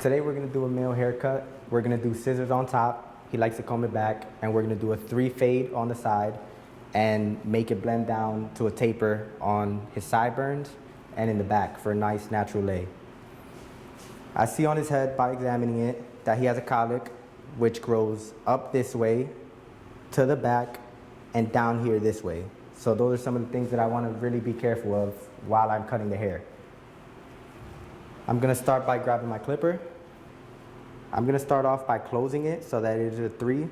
Today we're gonna do a male haircut. We're gonna do scissors on top. He likes to comb it back, and we're gonna do a 3 fade on the side and make it blend down to a taper on his sideburns and in the back for a nice natural lay. I see on his head by examining it that he has a cowlick which grows up this way to the back and down here this way. So those are some of the things that I want to really be careful of while I'm cutting the hair. I'm going to start by grabbing my clipper. I'm going to start off by closing it so that it is a 3.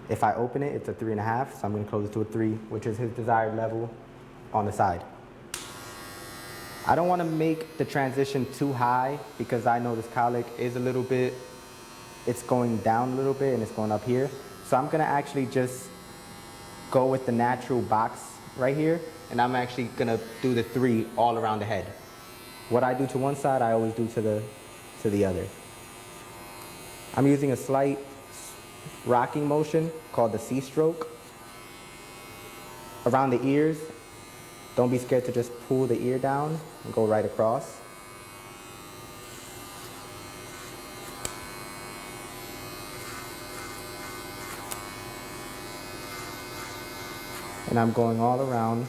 If I open it, it's a 3.5, so I'm going to close it to a 3, which is his desired level on the side. I don't want to make the transition too high because I know this cowlick is a little bit, it's going down a little bit and it's going up here. So I'm going to actually just go with the natural box right here, and I'm actually going to do the 3 all around the head. What I do to one side, I always do to the other. I'm using a slight rocking motion called the C stroke around the ears. Don't be scared to just pull the ear down and go right across. And I'm going all around,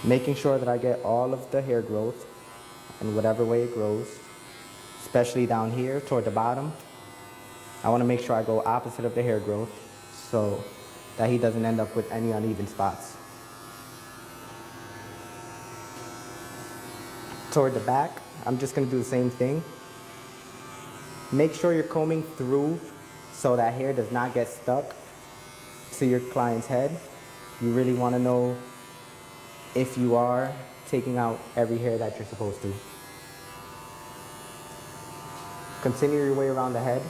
making sure that I get all of the hair growth in whatever way it grows, especially down here toward the bottom. I want to make sure I go opposite of the hair growth so that he doesn't end up with any uneven spots. Toward the back, I'm just going to do the same thing. Make sure you're combing through so that hair does not get stuck to your client's head. You really want to know if you are taking out every hair that you're supposed to. Continue your way around the head.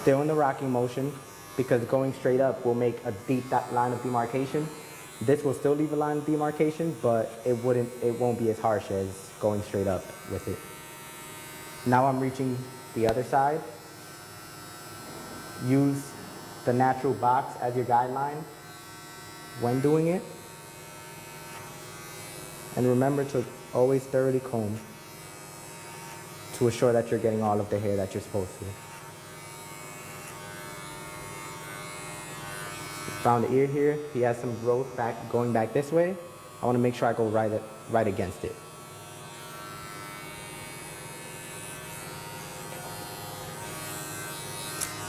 Still in the rocking motion, because going straight up will make a deep line of demarcation. This will still leave a line of demarcation, but it won't be as harsh as going straight up with it. Now I'm reaching the other side. Use the natural box as your guideline when doing it. And remember to always thoroughly comb to assure that you're getting all of the hair that you're supposed to. Found the ear here, he has some growth going back this way. I want to make sure I go right against it.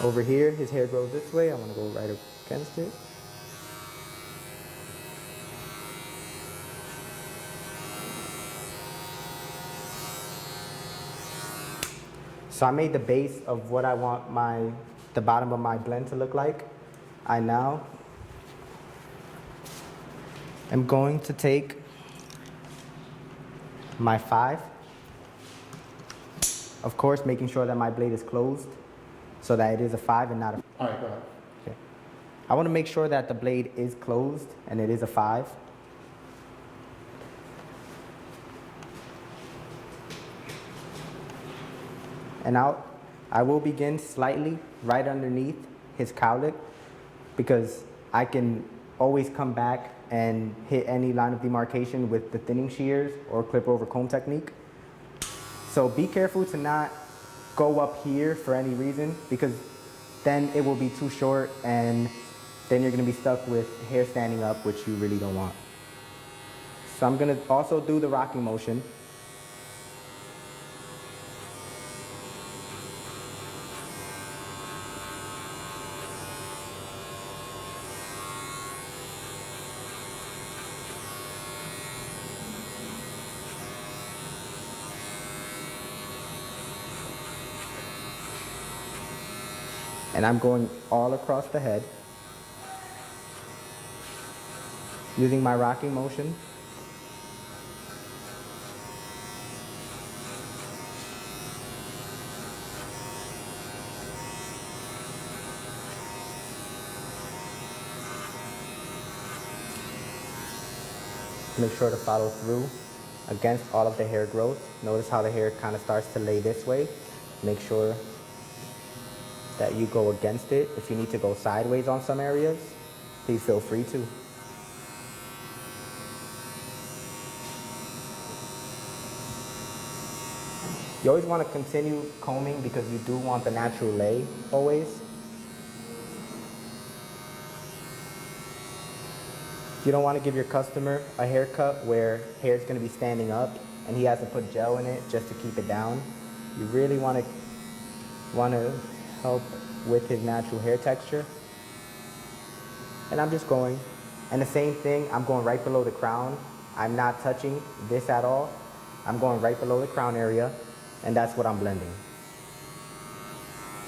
Over here, his hair grows this way. I want to go right against it. So I made the base of what I want the bottom of my blend to look like. I now am going to take my 5. Of course, making sure that my blade is closed so that it is a 5 and not a... All right, go ahead. Okay. I want to make sure that the blade is closed and it is a 5. And I will begin slightly right underneath his cowlick, because I can always come back and hit any line of demarcation with the thinning shears or clip over comb technique. So be careful to not go up here for any reason, because then it will be too short and then you're going to be stuck with hair standing up, which you really don't want. So I'm going to also do the rocking motion. And I'm going all across the head using my rocking motion. Make sure to follow through against all of the hair growth. Notice how the hair kind of starts to lay this way. Make sure that you go against it. If you need to go sideways on some areas, please feel free to. You always want to continue combing because you do want the natural lay always. You don't want to give your customer a haircut where hair is going to be standing up and he has to put gel in it just to keep it down. You really want to help with his natural hair texture. And I'm just going. And the same thing, I'm going right below the crown. I'm not touching this at all. I'm going right below the crown area, and that's what I'm blending.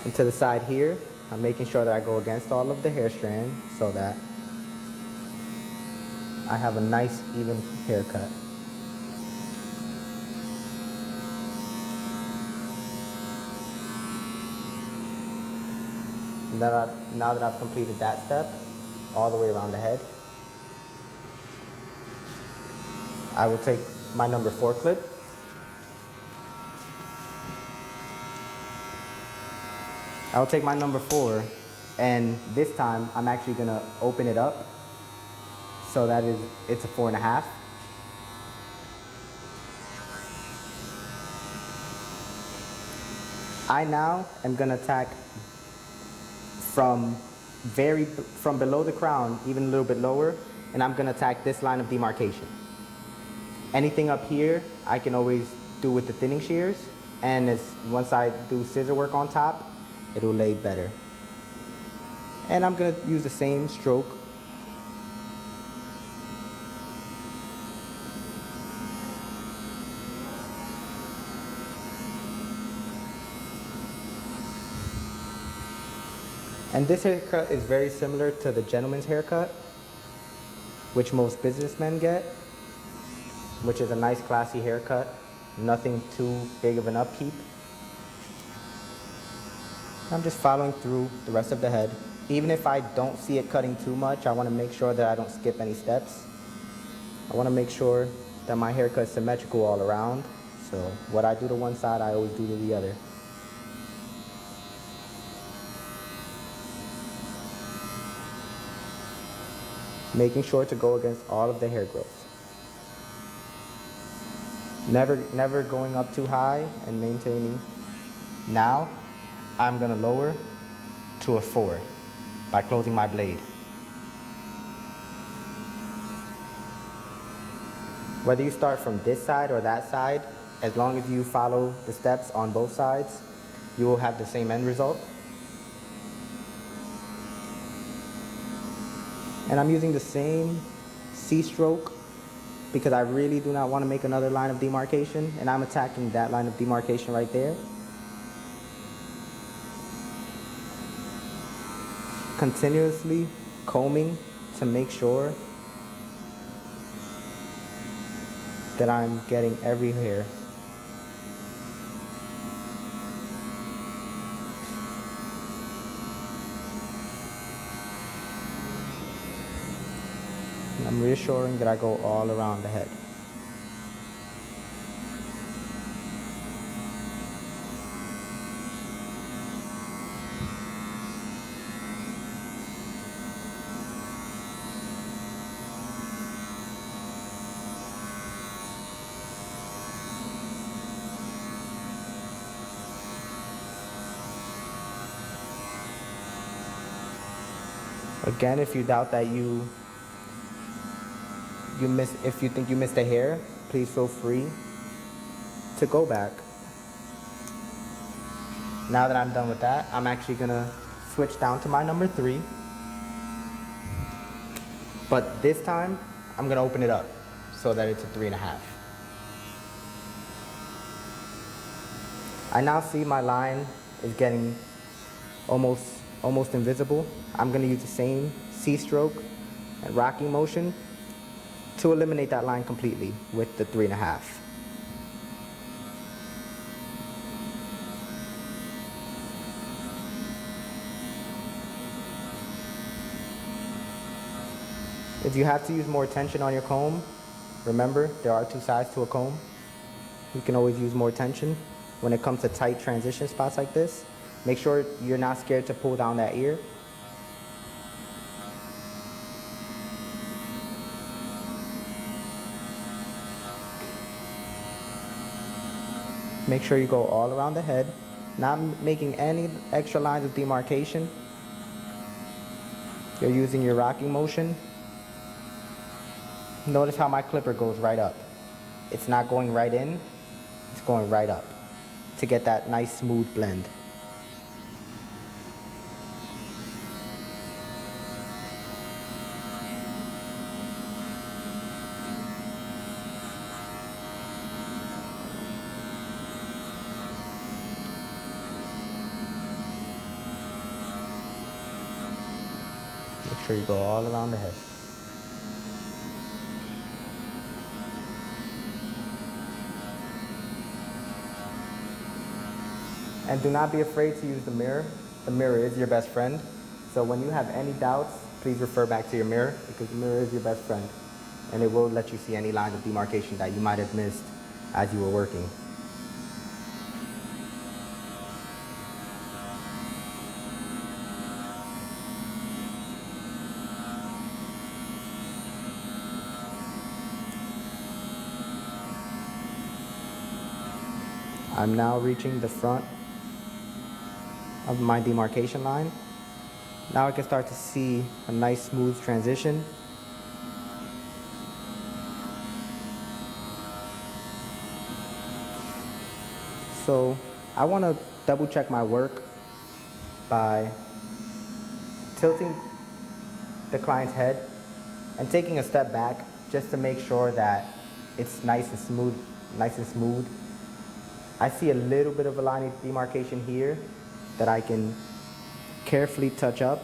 And to the side here, I'm making sure that I go against all of the hair strands so that I have a nice even haircut. Now that I've completed that step, all the way around the head, I will take my number 4 clip. I'll take my number 4, and this time I'm actually gonna open it up so that it's a 4.5. I now am gonna tack from below the crown, even a little bit lower, and I'm gonna tack this line of demarcation. Anything up here, I can always do with the thinning shears, and once I do scissor work on top, it'll lay better. And I'm gonna use the same stroke. And this haircut is very similar to the gentleman's haircut, which most businessmen get, which is a nice classy haircut, nothing too big of an upkeep. I'm just following through the rest of the head. Even if I don't see it cutting too much, I want to make sure that I don't skip any steps. I want to make sure that my haircut is symmetrical all around. So what I do to one side, I always do to the other. Making sure to go against all of the hair growth. Never going up too high and maintaining. Now, I'm gonna lower to a 4 by closing my blade. Whether you start from this side or that side, as long as you follow the steps on both sides, you will have the same end result. And I'm using the same C-stroke because I really do not want to make another line of demarcation, and I'm attacking that line of demarcation right there. Continuously combing to make sure that I'm getting every hair. And I'm reassuring that I go all around the head. Again, if you doubt that if you think you missed a hair, please feel free to go back. Now that I'm done with that, I'm actually gonna switch down to my number 3. But this time, I'm gonna open it up so that it's a 3.5. I now see my line is getting almost invisible. I'm gonna use the same C-stroke and rocking motion to eliminate that line completely with the 3.5. If you have to use more tension on your comb, remember there are 2 sides to a comb. You can always use more tension when it comes to tight transition spots like this. Make sure you're not scared to pull down that ear. Make sure you go all around the head, not making any extra lines of demarcation. You're using your rocking motion. Notice how my clipper goes right up. It's not going right in, it's going right up to get that nice smooth blend. Make sure you go all around the head. And do not be afraid to use the mirror. The mirror is your best friend. So when you have any doubts, please refer back to your mirror, because the mirror is your best friend. And it will let you see any lines of demarcation that you might have missed as you were working. I'm now reaching the front of my demarcation line. Now I can start to see a nice smooth transition. So I want to double check my work by tilting the client's head and taking a step back just to make sure that it's nice and smooth. I see a little bit of a line of demarcation here that I can carefully touch up.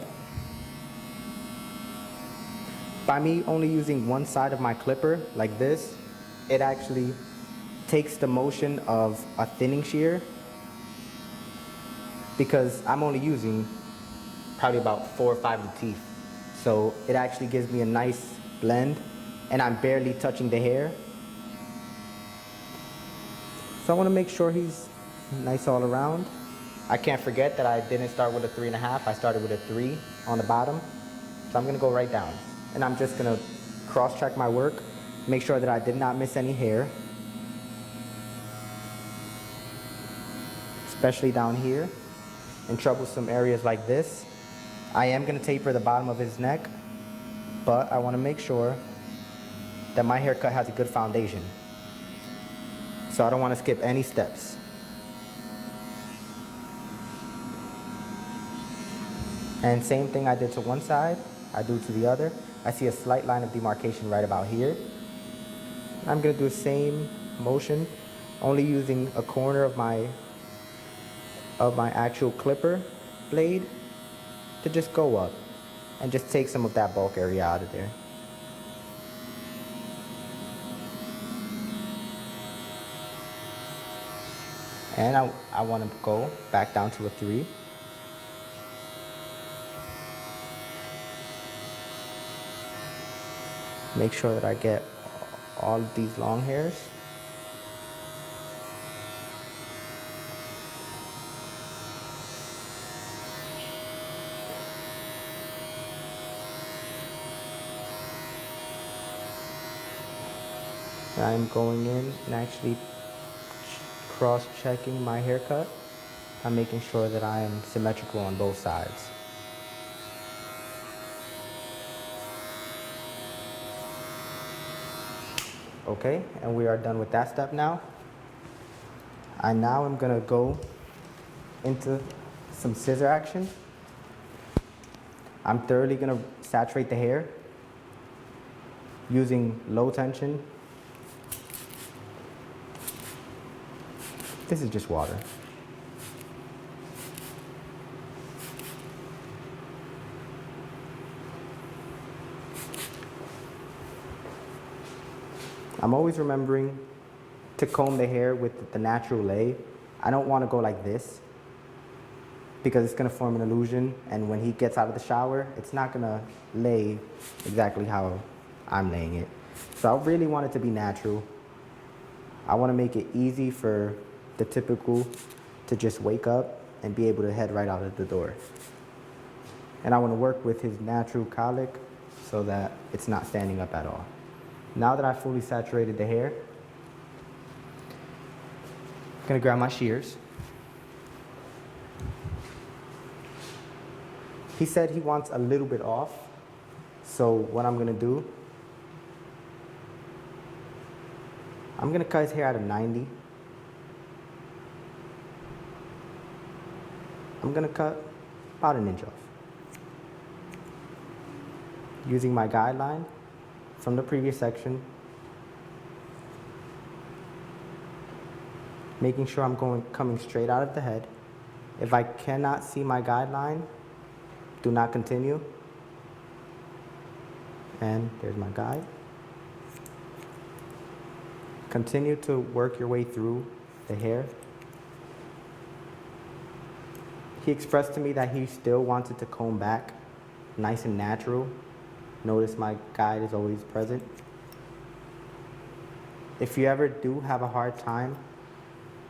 By me only using one side of my clipper like this, it actually takes the motion of a thinning shear, because I'm only using probably about 4 or 5 of the teeth. So it actually gives me a nice blend, and I'm barely touching the hair. So I want to make sure he's nice all around. I can't forget that I didn't start with a 3.5, I started with a 3 on the bottom. So I'm going to go right down. And I'm just going to cross-check my work, make sure that I did not miss any hair. Especially down here, in troublesome areas like this. I am going to taper the bottom of his neck, but I want to make sure that my haircut has a good foundation. So I don't want to skip any steps. And same thing I did to one side, I do to the other. I see a slight line of demarcation right about here. I'm going to do the same motion, only using a corner of my actual clipper blade to just go up and just take some of that bulk area out of there. And I want to go back down to a 3. Make sure that I get all of these long hairs. I'm going in and actually cross-checking my haircut. I'm making sure that I am symmetrical on both sides. Okay, and we are done with that step now. I now am gonna go into some scissor action. I'm thoroughly gonna saturate the hair using low tension. This is just water. I'm always remembering to comb the hair with the natural lay. I don't want to go like this because it's going to form an illusion, and when he gets out of the shower, it's not going to lay exactly how I'm laying it. So I really want it to be natural. I want to make it easy for the typical to just wake up and be able to head right out of the door. And I want to work with his natural colic so that it's not standing up at all. Now that I've fully saturated the hair, Gonna grab my shears. He said he wants a little bit off. So what I'm gonna do, I'm gonna cut his hair at a 90. I'm gonna cut about an inch off. Using my guideline from the previous section, making sure I'm coming straight out of the head. If I cannot see my guideline, do not continue. And there's my guide. Continue to work your way through the hair. He expressed to me that he still wanted to comb back nice and natural. Notice my guide is always present. If you ever do have a hard time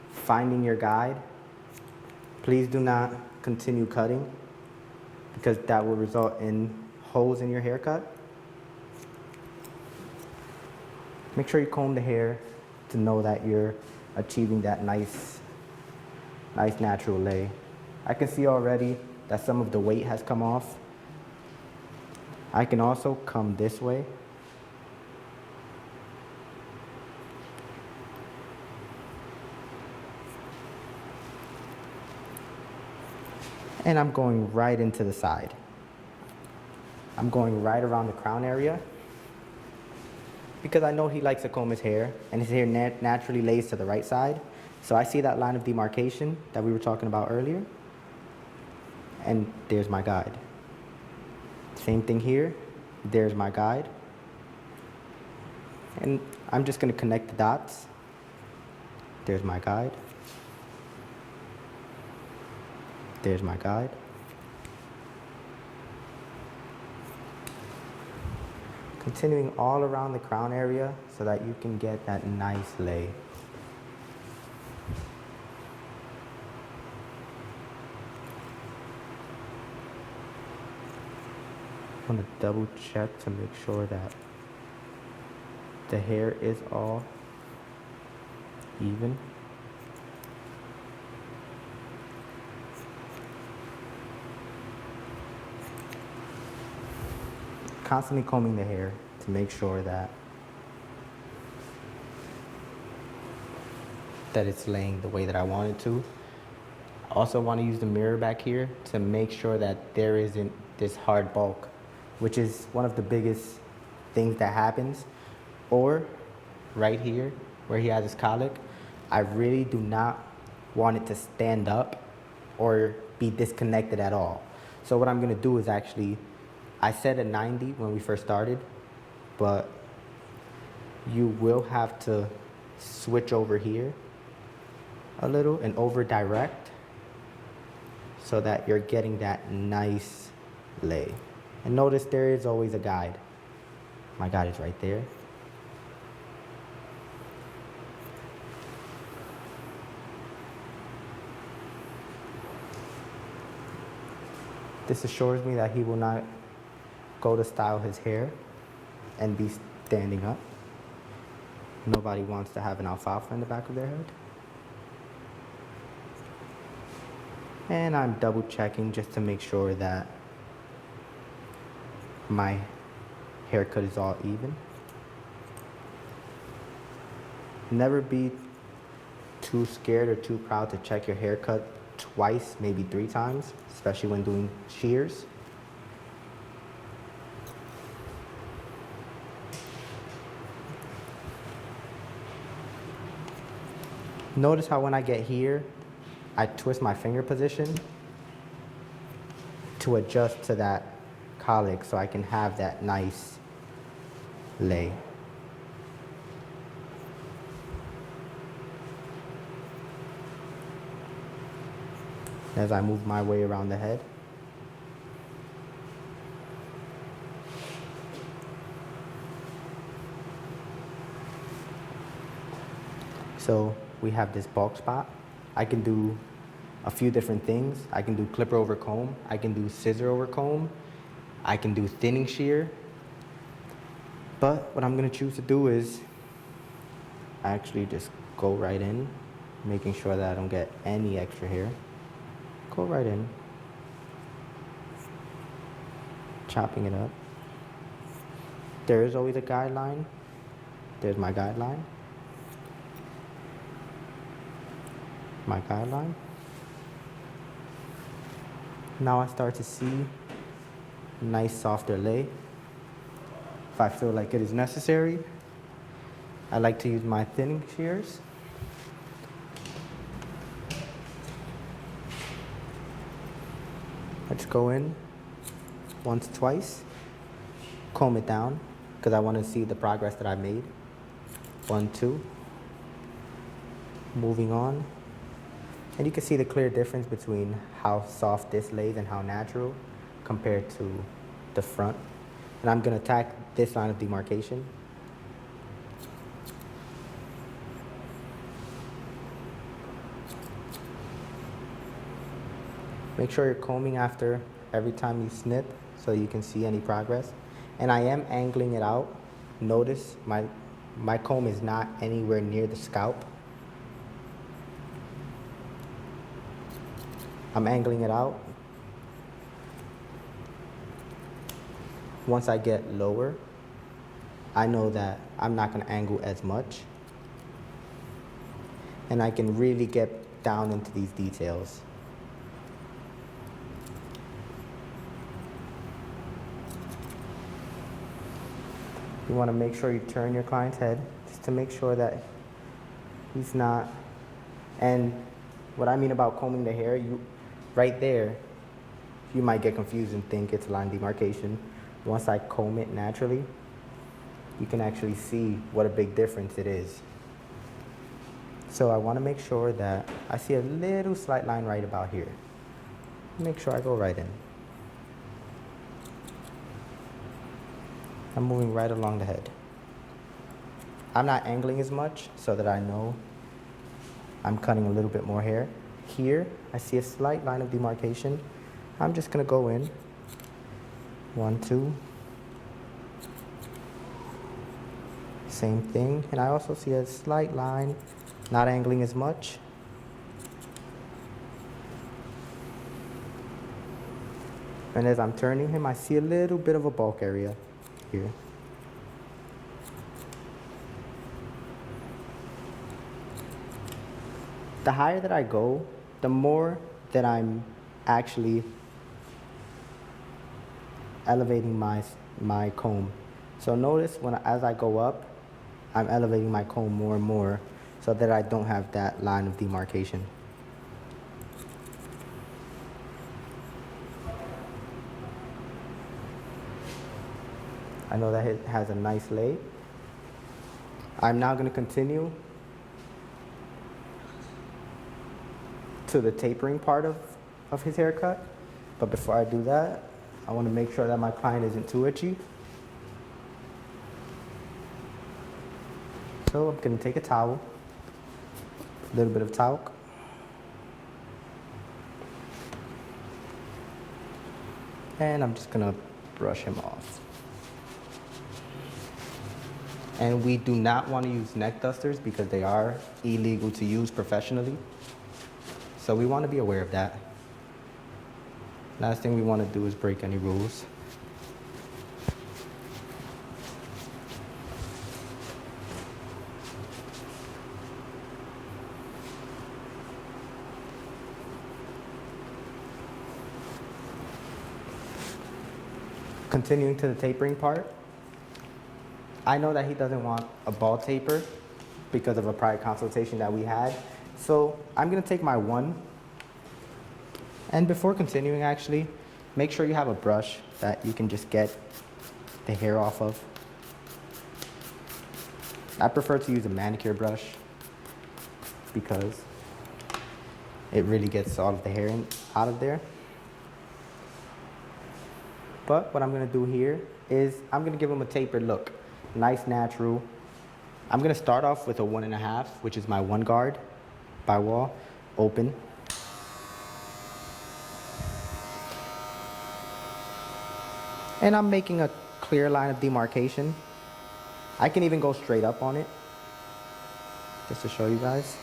finding your guide, please do not continue cutting, because that will result in holes in your haircut. Make sure you comb the hair to know that you're achieving that nice natural lay. I can see already that some of the weight has come off. I can also come this way. And I'm going right into the side. I'm going right around the crown area, because I know he likes to comb his hair, and his hair naturally lays to the right side. So I see that line of demarcation that we were talking about earlier, and there's my guide. Same thing here, there's my guide. And I'm just gonna connect the dots. There's my guide. There's my guide. Continuing all around the crown area so that you can get that nice lay. I want to double check to make sure that the hair is all even. Constantly combing the hair to make sure that it's laying the way that I want it to. I also want to use the mirror back here to make sure that there isn't this hard bulk, which is one of the biggest things that happens. Or right here where he has his colic, I really do not want it to stand up or be disconnected at all. So what I'm going to do is actually, I said a 90 when we first started, but you will have to switch over here a little and over direct so that you're getting that nice lay. And notice there is always a guide. My guide is right there. This assures me that he will not go to style his hair and be standing up. Nobody wants to have an alfalfa in the back of their head. And I'm double checking just to make sure that my haircut is all even. Never be too scared or too proud to check your haircut twice, maybe 3 times, especially when doing shears. Notice how when I get here, I twist my finger position to adjust to that colic so I can have that nice lay. As I move my way around the head. So we have this bulk spot. I can do a few different things. I can do clipper over comb. I can do scissor over comb. I can do thinning shear. But what I'm gonna choose to do is actually just go right in making sure that I don't get any extra hair. Go right in, chopping it up. There is always a guideline. There's my guideline. My guideline. Now I start to see a nice softer lay. If I feel like it is necessary, I like to use my thinning shears. I just go in once, twice, comb it down, because I want to see the progress that I made. 1, 2. Moving on. And you can see the clear difference between how soft this lays and how natural compared to the front. And I'm going to attack this line of demarcation. Make sure you're combing after every time you snip so you can see any progress. And I am angling it out. Notice my comb is not anywhere near the scalp. I'm angling it out. Once I get lower, I know that I'm not going to angle as much. And I can really get down into these details. You want to make sure you turn your client's head just to make sure that he's not. And what I mean about combing the hair, right there, you might get confused and think it's line demarcation. Once I comb it naturally, you can actually see what a big difference it is. So I want to make sure that I see a little slight line right about here. Make sure I go right in. I'm moving right along the head. I'm not angling as much so that I know I'm cutting a little bit more hair. Here, I see a slight line of demarcation. I'm just gonna go in. 1, 2. Same thing. And I also see a slight line, not angling as much. And as I'm turning him, I see a little bit of a bulk area here. The higher that I go, the more that I'm actually elevating my comb. So notice as I go up, I'm elevating my comb more and more so that I don't have that line of demarcation. I know that it has a nice lay. I'm now going to continue to the tapering part of his haircut. But before I do that, I want to make sure that my client isn't too itchy. So I'm going to take a towel, a little bit of talc, and I'm just going to brush him off. And we do not want to use neck dusters because they are illegal to use professionally. So we want to be aware of that. Last thing we want to do is break any rules. Continuing to the tapering part. I know that he doesn't want a ball taper because of a prior consultation that we had. So I'm going to take my 1. And before continuing, actually, make sure you have a brush that you can just get the hair off of. I prefer to use a manicure brush because it really gets all of the hair out of there. But what I'm going to do here is I'm going to give him a tapered look. Nice, natural. I'm going to start off with a 1.5, which is my 1 guard by wall, open. And I'm making a clear line of demarcation. I can even go straight up on it, just to show you guys.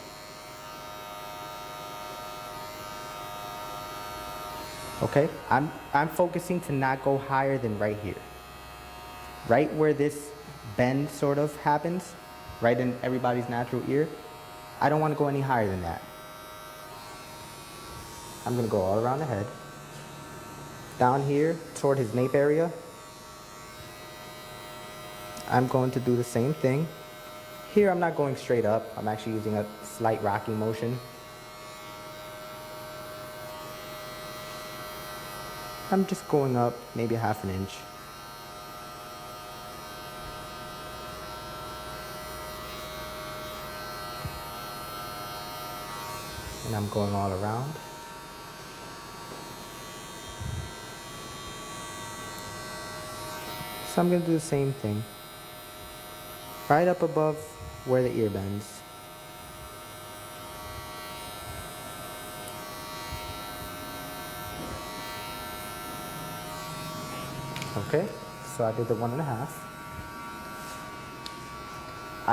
Okay, I'm focusing to not go higher than right here. Right where this bend sort of happens, right in everybody's natural ear, I don't want to go any higher than that. I'm going to go all around the head. Down here toward his nape area, I'm going to do the same thing. Here I'm not going straight up, I'm actually using a slight rocking motion. I'm just going up maybe 1/2 inch. And I'm going all around. So I'm going to do the same thing. Right up above where the ear bends. Okay, so I did the 1.5.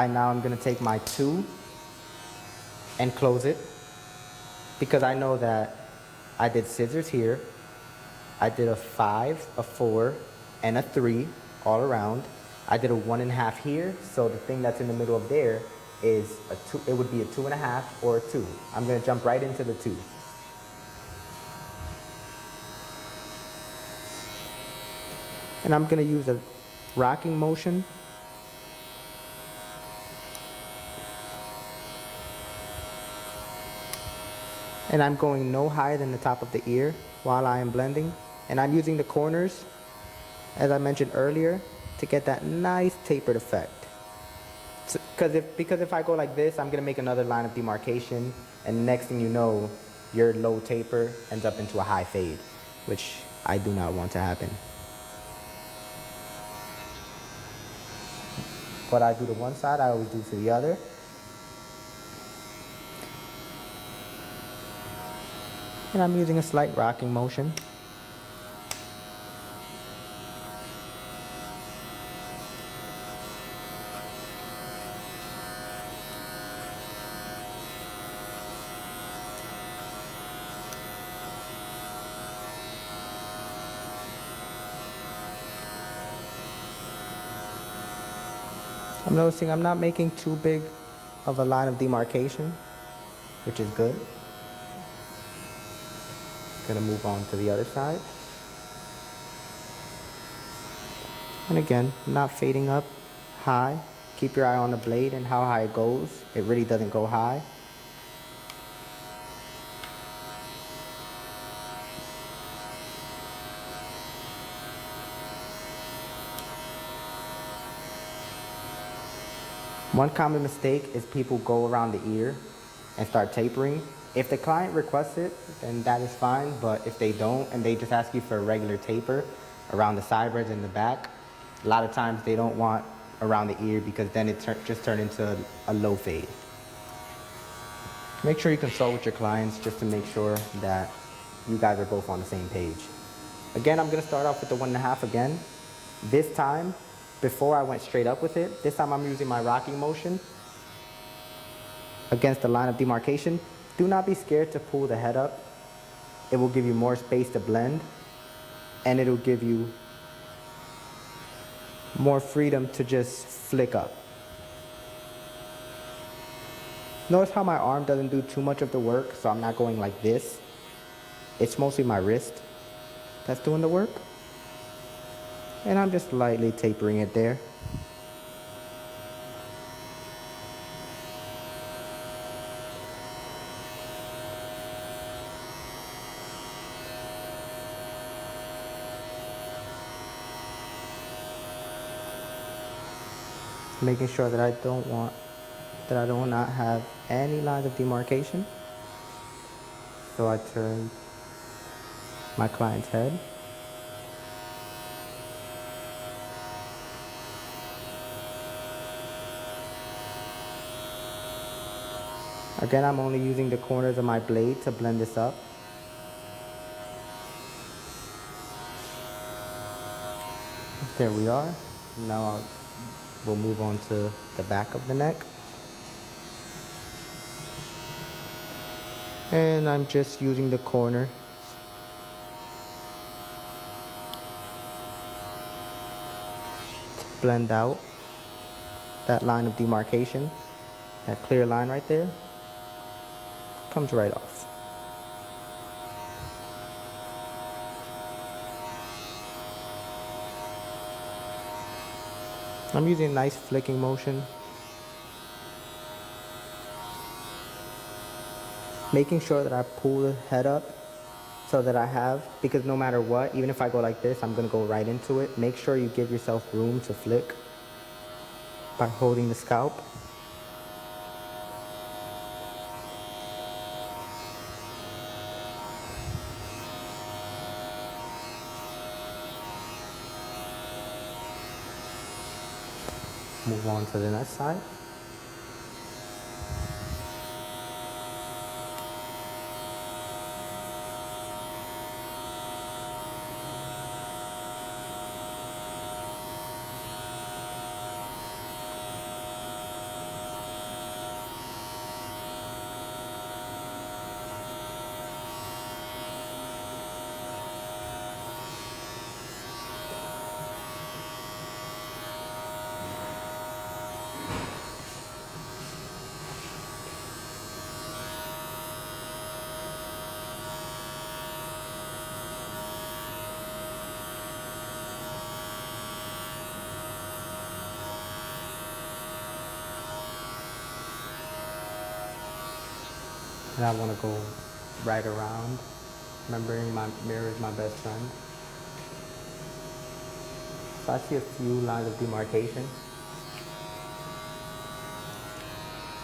Now I'm going to take my 2 and close it, because I know that I did scissors here. I did a 5, a 4, and a 3 all around. I did a 1.5 here, so the thing that's in the middle of there is a 2. It would be a 2.5 or a 2. I'm going to jump right into the 2. And I'm going to use a rocking motion. And I'm going no higher than the top of the ear while I am blending. And I'm using the corners, as I mentioned earlier, to get that nice tapered effect. So, because if I go like this, I'm going to make another line of demarcation, and next thing you know, your low taper ends up into a high fade, which I do not want to happen. What I do to one side, I always do to the other. And I'm using a slight rocking motion. I'm noticing I'm not making too big of a line of demarcation, which is good. Gonna move on to the other side. And again, not fading up high. Keep your eye on the blade and how high it goes. It really doesn't go high. One common mistake is people go around the ear and start tapering. If the client requests it, then that is fine, but if they don't and they just ask you for a regular taper around the sideburns and the back, a lot of times they don't want around the ear, because then it just turns into a low fade. Make sure you consult with your clients just to make sure that you guys are both on the same page. Again, I'm gonna start off with the 1.5 again. This time, before I went straight up with it, this time I'm using my rocking motion against the line of demarcation. Do not be scared to pull the head up. It will give you more space to blend, and it'll give you more freedom to just flick up. Notice how my arm doesn't do too much of the work, so I'm not going like this. It's mostly my wrist that's doing the work. And I'm just lightly tapering it there. Making sure that I do not have any lines of demarcation. So I turn my client's head. Again, I'm only using the corners of my blade to blend this up. There we are. Now we'll move on to the back of the neck. And I'm just using the corner blend out that line of demarcation, that clear line right there, comes right off. I'm using a nice flicking motion, making sure that I pull the head up so that I have, because no matter what, even if I go like this, I'm gonna go right into it. Make sure you give yourself room to flick by holding the scalp. Move on to the next side. And I want to go right around, remembering my mirror is my best friend. So I see a few lines of demarcation.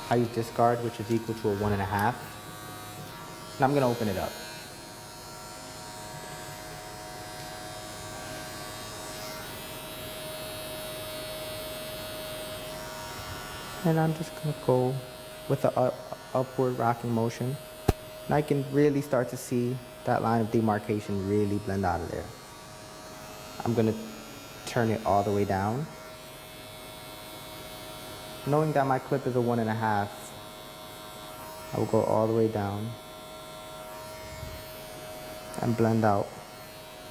I use discard, which is equal to a 1.5. And I'm gonna open it up. And I'm just gonna go with the upward rocking motion. And I can really start to see that line of demarcation really blend out of there. I'm gonna turn it all the way down. Knowing that my clip is a 1.5, I will go all the way down and blend out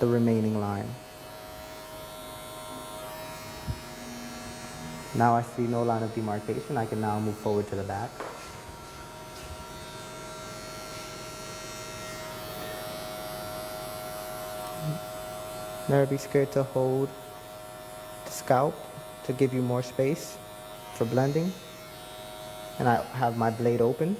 the remaining line. Now I see no line of demarcation. I can now move forward to the back. Never be scared to hold the scalp to give you more space for blending. And I have my blade open.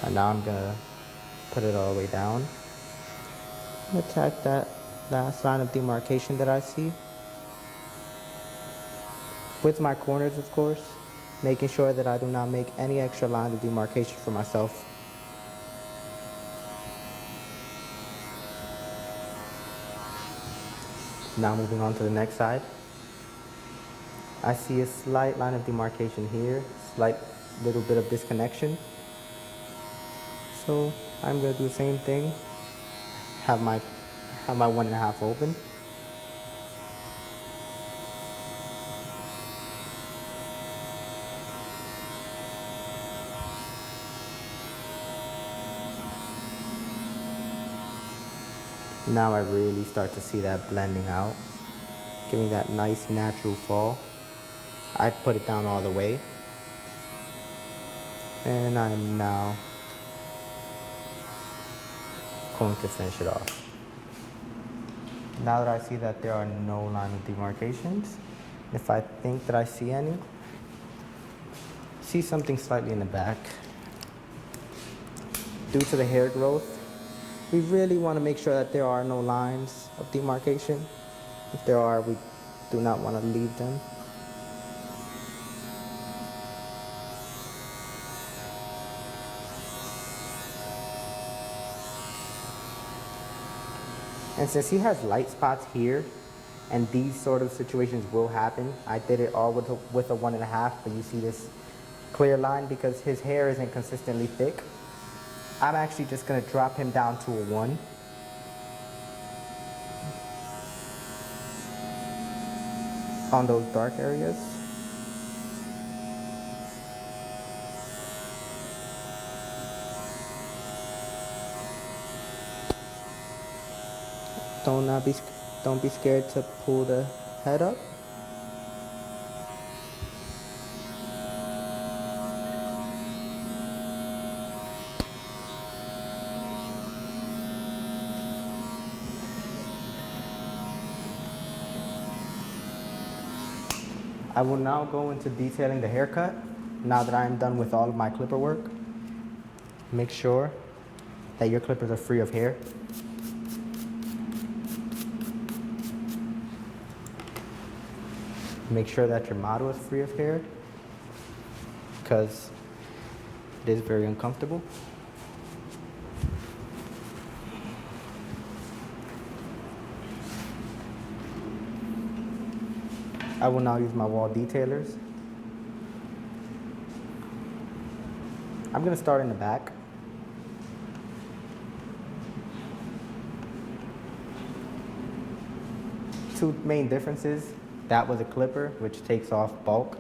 And now I'm gonna put it all the way down. Attack that last line of demarcation that I see. With my corners, of course, making sure that I do not make any extra lines of demarcation for myself. Now moving on to the next side. I see a slight line of demarcation here, slight little bit of disconnection. So I'm gonna do the same thing. Have my 1.5 open. Now I really start to see that blending out, giving that nice natural fall. I put it down all the way. And I'm now going to finish it off. Now that I see that there are no line of demarcations, if I think that I see any, see something slightly in the back. Due to the hair growth, we really want to make sure that there are no lines of demarcation. If there are, we do not want to leave them. And since he has light spots here, and these sort of situations will happen, I did it all with a 1.5, but you see this clear line because his hair isn't consistently thick. I'm actually just gonna drop him down to a 1. On those dark areas. Don't be scared to pull the head up. I will now go into detailing the haircut. Now that I am done with all of my clipper work, make sure that your clippers are free of hair. Make sure that your model is free of hair because it is very uncomfortable. I will now use my wall detailers. I'm gonna start in the back. Two main differences. That was a clipper, which takes off bulk.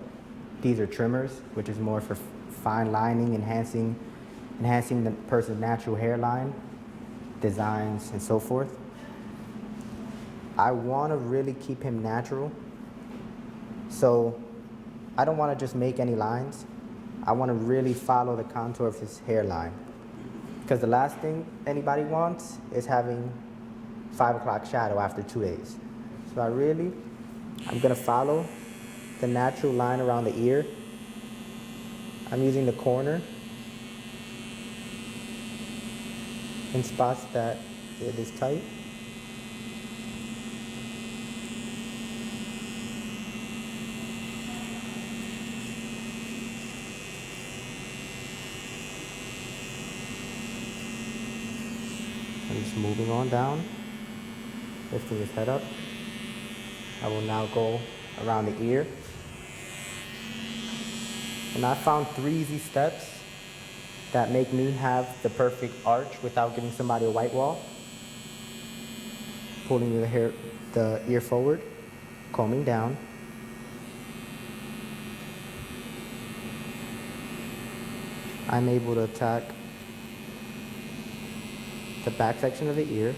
These are trimmers, which is more for fine lining, enhancing the person's natural hairline, designs, and so forth. I wanna really keep him natural. So I don't wanna just make any lines. I wanna really follow the contour of his hairline. Because the last thing anybody wants is having 5 o'clock shadow after 2 days. So I'm gonna follow the natural line around the ear. I'm using the corner in spots that it is tight. I'm just moving on down, lifting his head up. I will now go around the ear. And I found 3 easy steps that make me have the perfect arch without giving somebody a white wall. Pulling the ear forward, combing down. I'm able to attack the back section of the ear.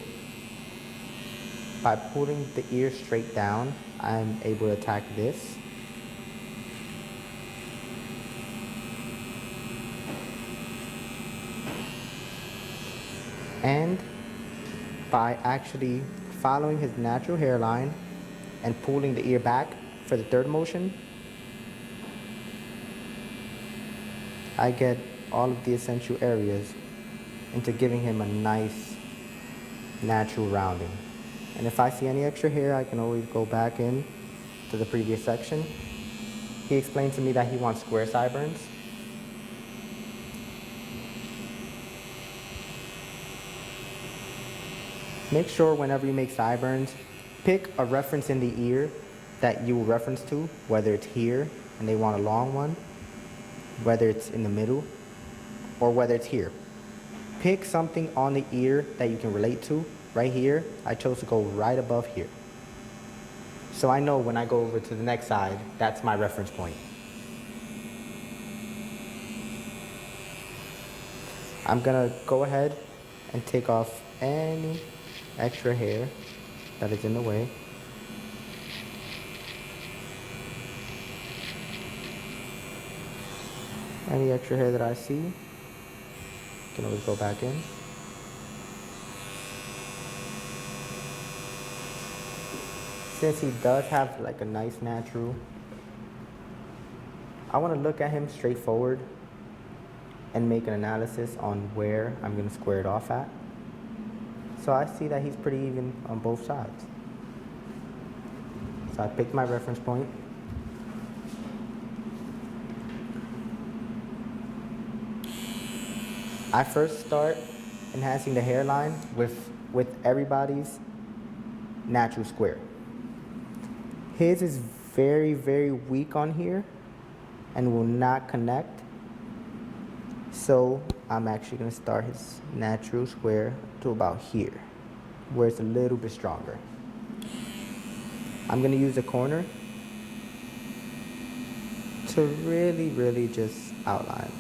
By pulling the ear straight down, I'm able to attack this. And by actually following his natural hairline and pulling the ear back for the third motion, I get all of the essential areas into giving him a nice natural rounding. And if I see any extra hair, I can always go back in to the previous section. He explained to me that he wants square sideburns. Make sure whenever you make sideburns, pick a reference in the ear that you will reference to, whether it's here and they want a long one, whether it's in the middle, or whether it's here. Pick something on the ear that you can relate to. Right here, I chose to go right above here. So I know when I go over to the next side, that's my reference point. I'm gonna go ahead and take off any extra hair that is in the way. Any extra hair that I see, you can always go back in. Since he does have like a nice natural, I want to look at him straightforward and make an analysis on where I'm going to square it off at. So I see that he's pretty even on both sides. So I picked my reference point. I first start enhancing the hairline with everybody's natural square. His is very, very weak on here and will not connect. So I'm actually gonna start his natural square to about here, where it's a little bit stronger. I'm gonna use a corner to really just outline.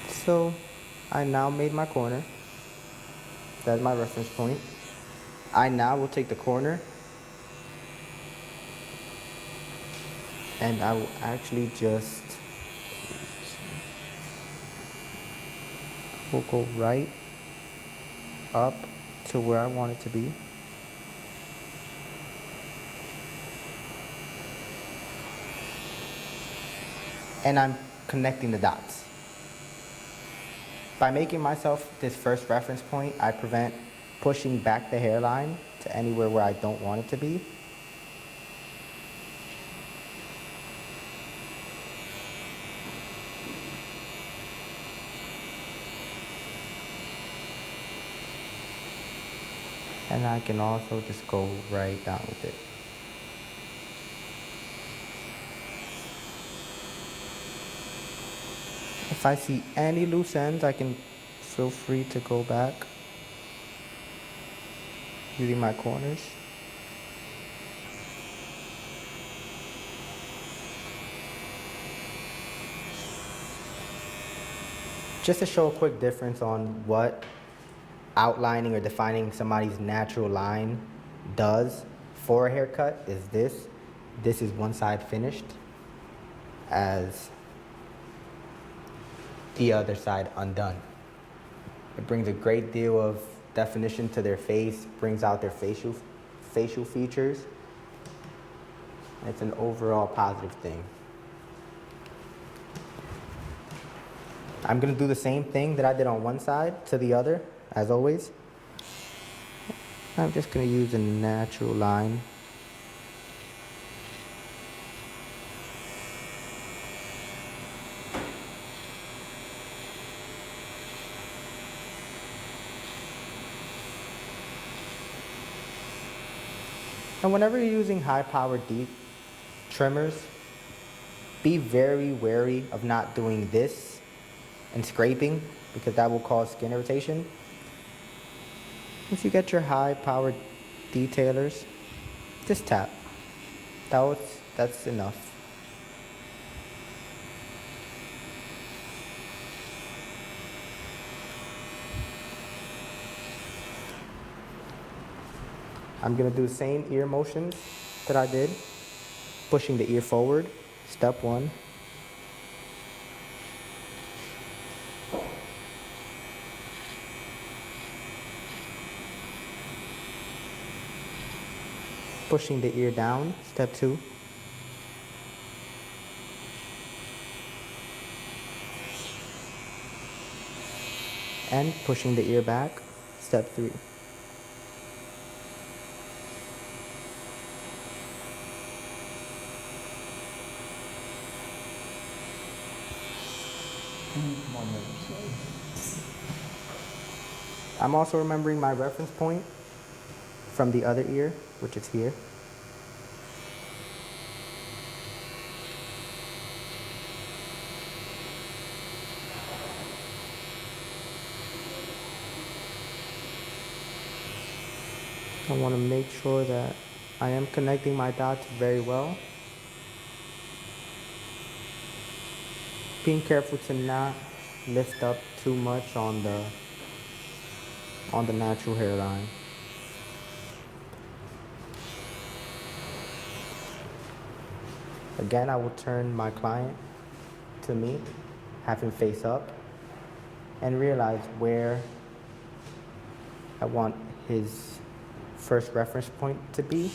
So I now made my corner. That's my reference point. I now will take the corner and I will actually just will go right up to where I want it to be. And I'm connecting the dots. By making myself this first reference point, I prevent pushing back the hairline to anywhere where I don't want it to be. And I can also just go right down with it. If I see any loose ends, I can feel free to go back using my corners. Just to show a quick difference on what outlining or defining somebody's natural line does for a haircut is this. This is one side finished as the other side undone. It brings a great deal of definition to their face, brings out their facial features. It's an overall positive thing. I'm gonna do the same thing that I did on one side to the other, as always. I'm just gonna use a natural line. And whenever you're using high-powered deep trimmers, be very wary of not doing this and scraping, because that will cause skin irritation. If you get your high-powered detailers, just tap. That's enough. I'm gonna do the same ear motions that I did, pushing the ear forward, step one. Pushing the ear down, step two. And pushing the ear back, step three. I'm also remembering my reference point from the other ear, which is here. I want to make sure that I am connecting my dots very well. Being careful to not lift up too much on the natural hairline. Again, I will turn my client to me, have him face up, and realize where I want his first reference point to be,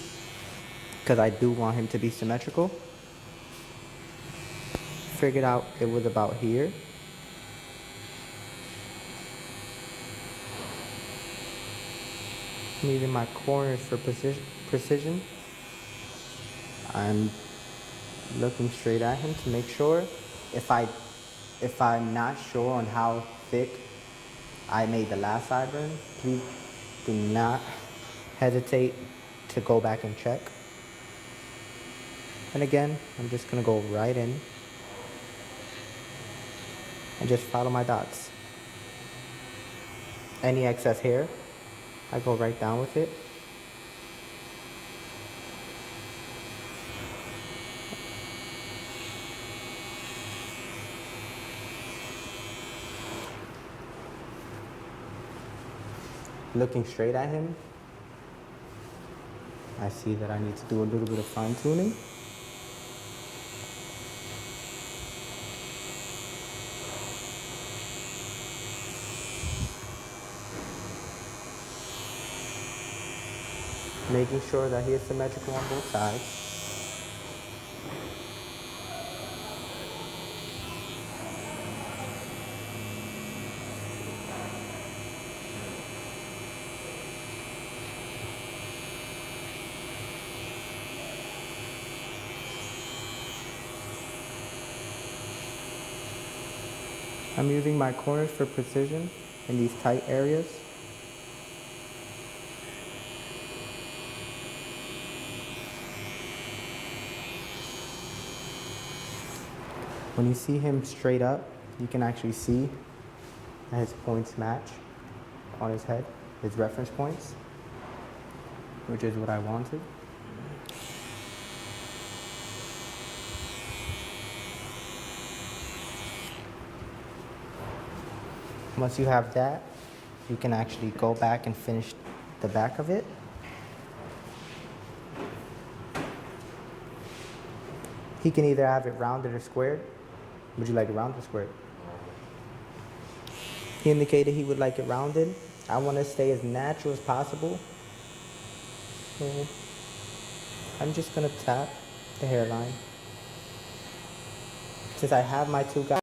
because I do want him to be symmetrical. Figured out it was about here. I'm using my corners for precision. I'm looking straight at him to make sure. If I'm not sure on how thick I made the last sideburn, please Do not hesitate to go back and check. And again, I'm just gonna go right in and just follow my dots. Any excess hair, I go right down with it. Looking straight at him, I see that I need to do a little bit of fine tuning. Making sure that he is symmetrical on both sides. I'm using my corners for precision in these tight areas. When you see him straight up, you can actually see that his points match on his head, his reference points, which is what I wanted. Once you have that, you can actually go back and finish the back of it. He can either have it rounded or squared. Would you like it rounded or squared? He indicated he would like it rounded. I want to stay as natural as possible. So I'm just going to tap the hairline. Since I have my two guys.